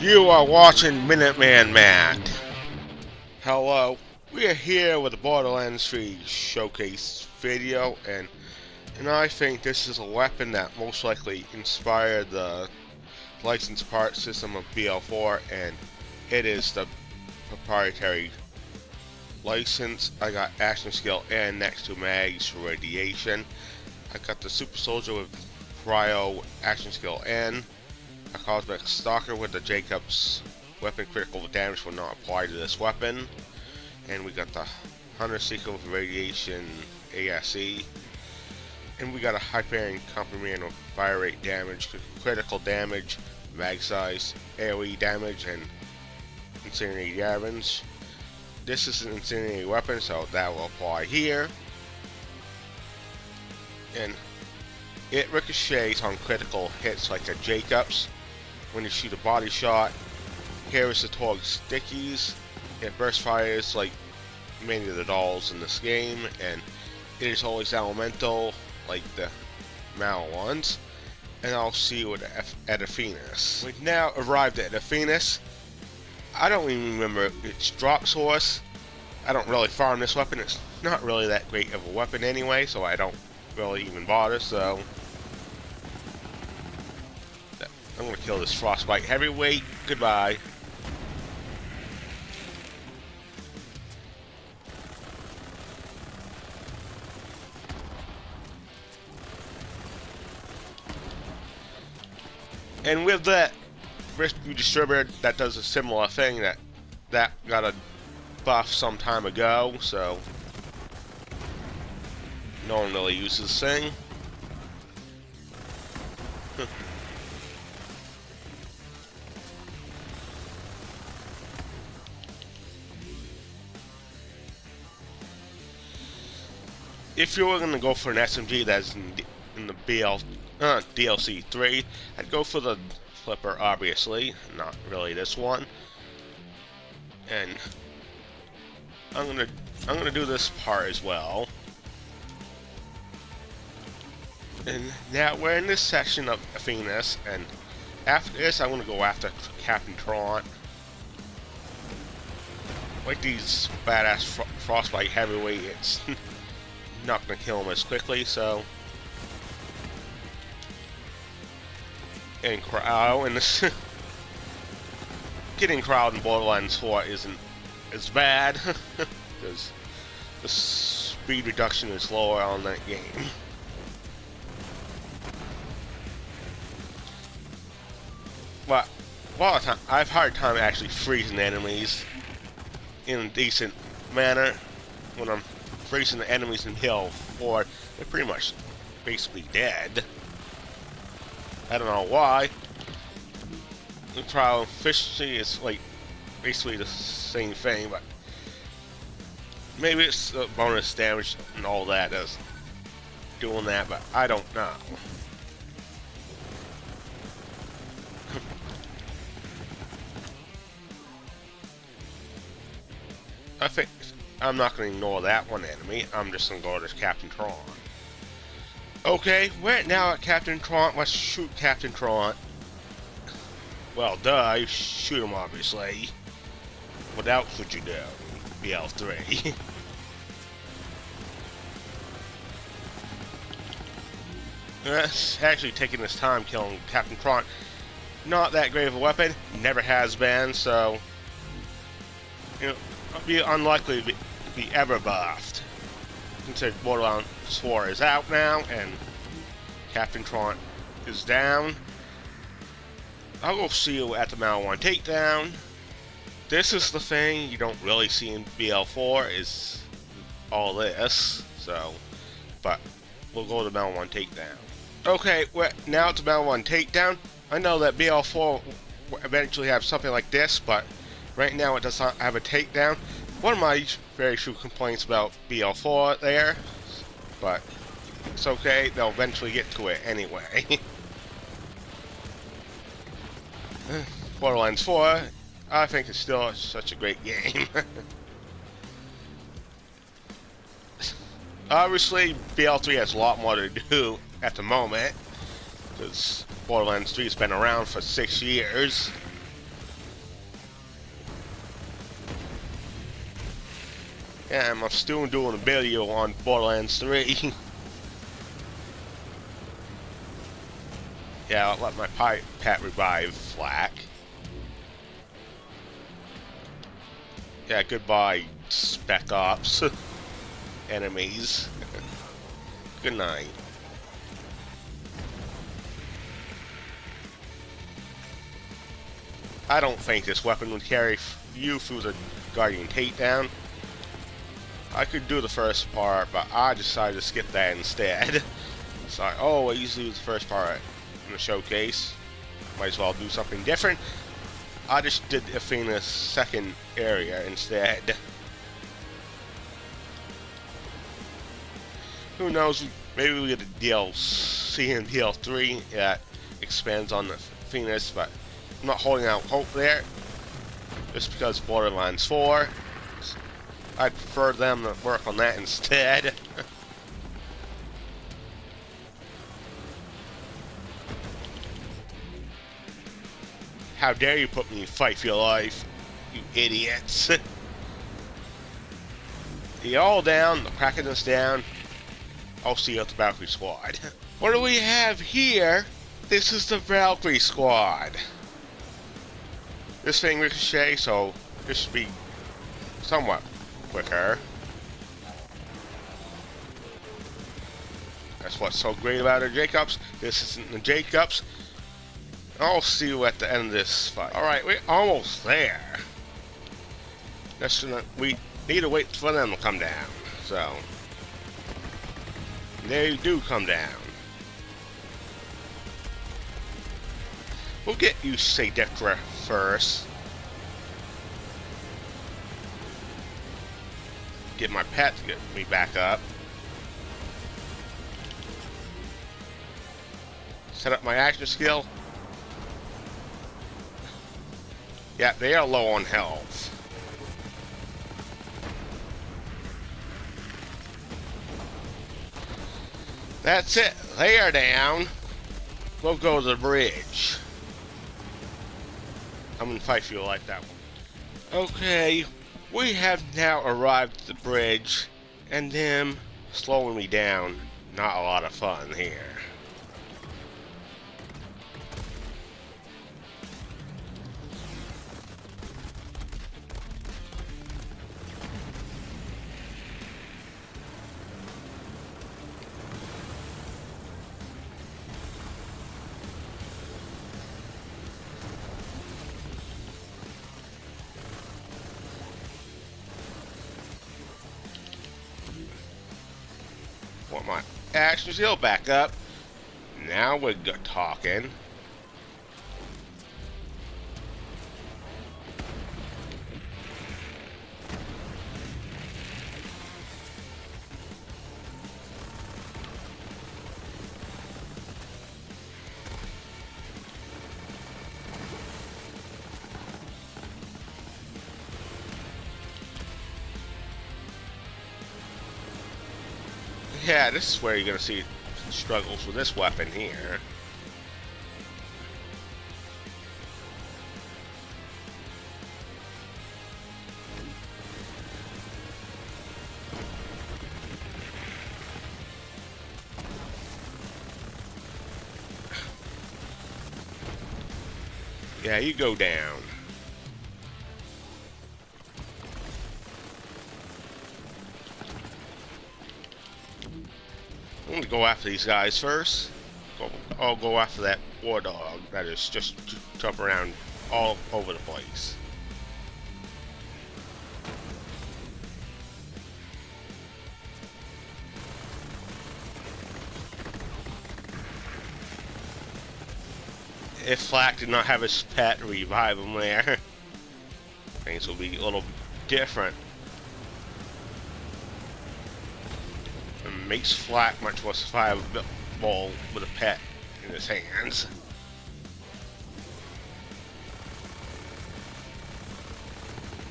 You are watching Minuteman Matt. Hello, we are here with the Borderlands 3 showcase video, and I think this is a weapon that most likely inspired the licensed part system of BL4, and it is the proprietary license. I got action skill and next to mags for radiation. I got the super soldier with cryo action skill N. A cosmic stalker with the Jacob's weapon critical damage will not apply to this weapon. And we got the hunter seeker with radiation ASE. And we got a Hyperion complement with fire rate damage, critical damage, mag size, AoE damage, and incendiary damage. This is an incendiary weapon, so that will apply here. And it ricochets on critical hits like the Jacob's. When you shoot a body shot, here is the Torg stickies. It burst fires like many of the dolls in this game, and it is always elemental like the Mal ones. And I'll see you at Athenas. We've now arrived at Athenas. I don't even remember its drop source. I don't really farm this weapon. It's not really that great of a weapon anyway, so I don't really even bother. So I'm gonna kill this frostbite heavyweight. Goodbye. And with that rescue distributor that does a similar thing, that got a buff some time ago, so no one really uses this thing. If you were going to go for an SMG that's in the DLC 3, I'd go for the Flipper, obviously, not really this one. And I'm gonna do this part as well. And now we're in this section of Athenas, and after this, I'm gonna go after Captain Tron. Like these badass frostbite heavyweight, it's not gonna kill him as quickly, so. And crowd, and this getting crowd in Borderlands 4 isn't as bad because the speed reduction is lower on that game. But a lot of time, I've had a hard time actually freezing enemies in a decent manner. When I'm freezing the enemies in BL4, they're pretty much basically dead. I don't know why. The trial efficiency is like basically the same thing, but maybe it's the bonus damage and all that is doing that, but I don't know. I think I'm not going to ignore that one enemy. I'm just going to go to Captain Tron. Okay, we're now at Captain Tron. Let's shoot Captain Tron. Well, duh, you shoot him, obviously. What else would you do? BL3. That's actually taking this time killing Captain Tron. Not that great of a weapon. Never has been, so. You know, it'll be unlikely to be ever buffed. Consider Borderlands 4 is out now, and Captain Tron is down. I'll go see you at the Mal 1 takedown. This is the thing you don't really see in BL4 is all this, so, but we'll go to the Mal 1 takedown. Okay, we're now at the Mal 1 takedown. I know that BL4 will eventually have something like this, but right now it does not have a takedown. One of my very few complaints about BL4 there, but it's okay, they'll eventually get to it anyway. Borderlands 4, I think it's still such a great game. Obviously, BL3 has a lot more to do at the moment, because Borderlands 3 has been around for 6 years. Yeah, I'm still doing a video on Borderlands 3. Yeah, I'll let my pet revive Flak. Yeah, goodbye, Spec Ops. Enemies. Good night. I don't think this weapon would carry you through the Guardian takedown. I could do the first part, but I decided to skip that instead. So I always do the first part in the showcase. Might as well do something different. I just did Athena's second area instead. Who knows, maybe we get a DLC in BL3 that expands on the Athena's, but I'm not holding out hope there. Just because Borderlands 4. I'd prefer them to work on that instead. How dare you put me in fight for your life, you idiots. You're all down, the Kraken is down. I'll see you at the Valkyrie Squad. What do we have here? This is the Valkyrie Squad. This thing ricochet, so this should be somewhat quicker. That's what's so great about our Jacobs. This isn't the Jacobs. I'll see you at the end of this fight. Alright, we're almost there. We need to wait for them to come down. So, they do come down. We'll get you Sadekra first. Get my pet to get me back up. Set up my action skill. Yeah, they are low on health. That's it. They are down. We'll go to the bridge. I'm gonna fight for you like that one. Okay, we have now arrived at the bridge, and them slowing me down. Not a lot of fun here. Want my action skill back up. Now we're talking. Yeah, this is where you're gonna see struggles with this weapon here. Yeah, you go down. I'm gonna go after these guys first. I'll go after that war dog that is just jumping around all over the place. If Flak did not have his pet revive him there, things will be a little different. Makes Flak much more survivable with a pet in his hands.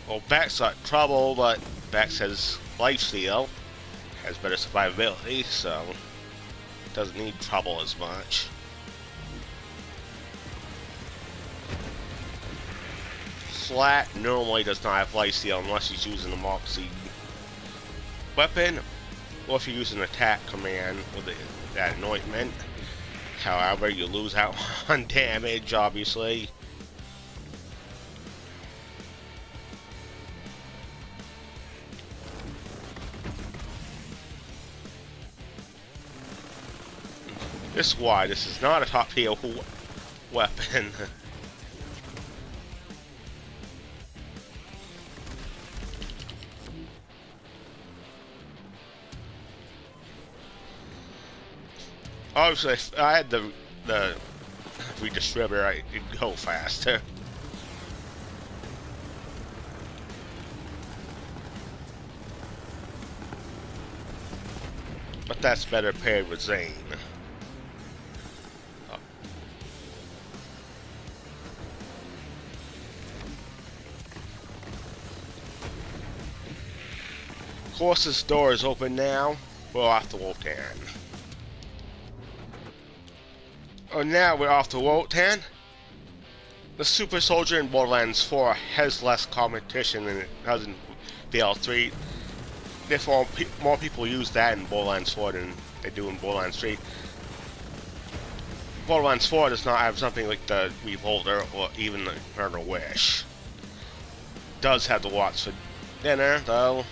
Well, Beck's got trouble, but Beck's has lifesteal, has better survivability, so doesn't need trouble as much. Flak normally does not have lifesteal unless he's using the Moxie weapon, or if you use an attack command with that anointment. However, you lose out on damage, obviously. This is why this is not a top tier weapon. Obviously, if I had the redistributor, I could go faster. But that's better paired with Zane. Of course, this door is open now. We're off to Wotan. Oh, now we're off to Wotan. The Super Soldier in Borderlands 4 has less competition than it does in BL3. Therefore, more people use that in Borderlands 4 than they do in Borderlands 3. Borderlands 4 does not have something like the Revolver or even the Eternal Wish. It does have the Watts for Dinner, though.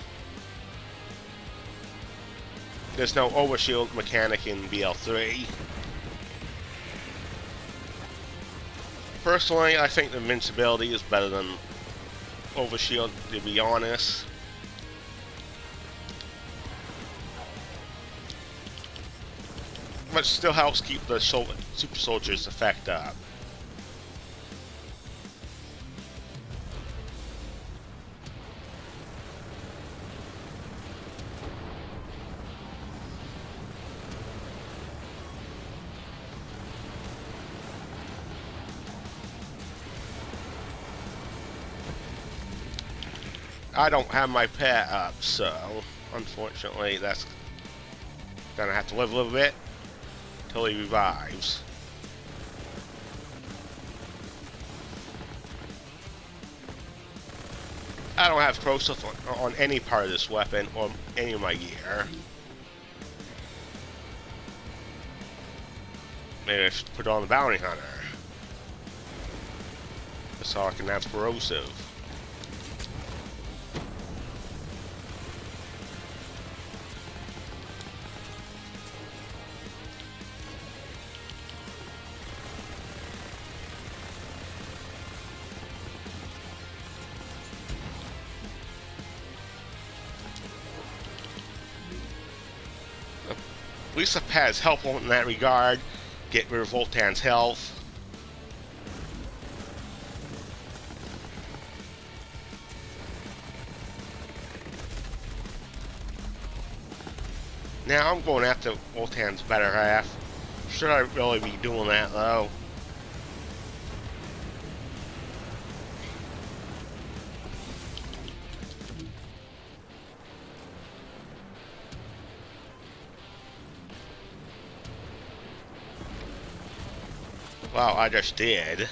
There's no overshield mechanic in BL3. Personally, I think the invincibility is better than overshield, to be honest. But still helps keep the Super Soldier's effect up. I don't have my pet up, so unfortunately that's gonna have to live a little bit till he revives. I don't have corrosive on any part of this weapon or any of my gear. Maybe I should put on the Bounty Hunter. So I can have corrosive. At least the pet is helpful in that regard. Get rid of Wotan's health. Now I'm going after Wotan's better half. Should I really be doing that though? Well, I just did.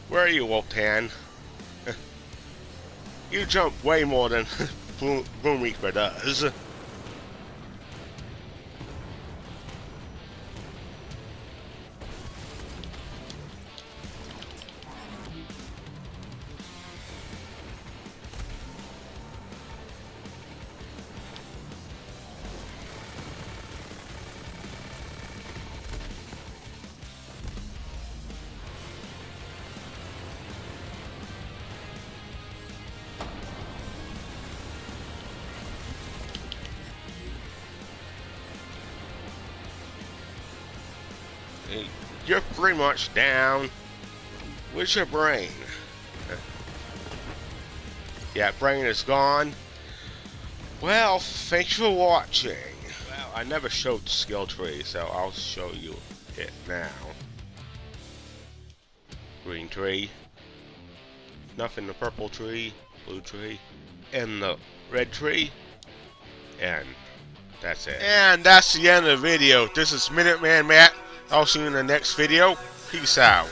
Where are you, Wotan? You jump way more than Boom Reaper does. You're pretty much down. Where's your brain? Yeah, brain is gone. Well, thanks for watching. Well, I never showed the skill tree, so I'll show you it now. Green tree. nothing the purple tree, blue tree, and the red tree, and that's it. And that's the end of the video. This is Minuteman Matt. I'll see you in the next video. Peace out.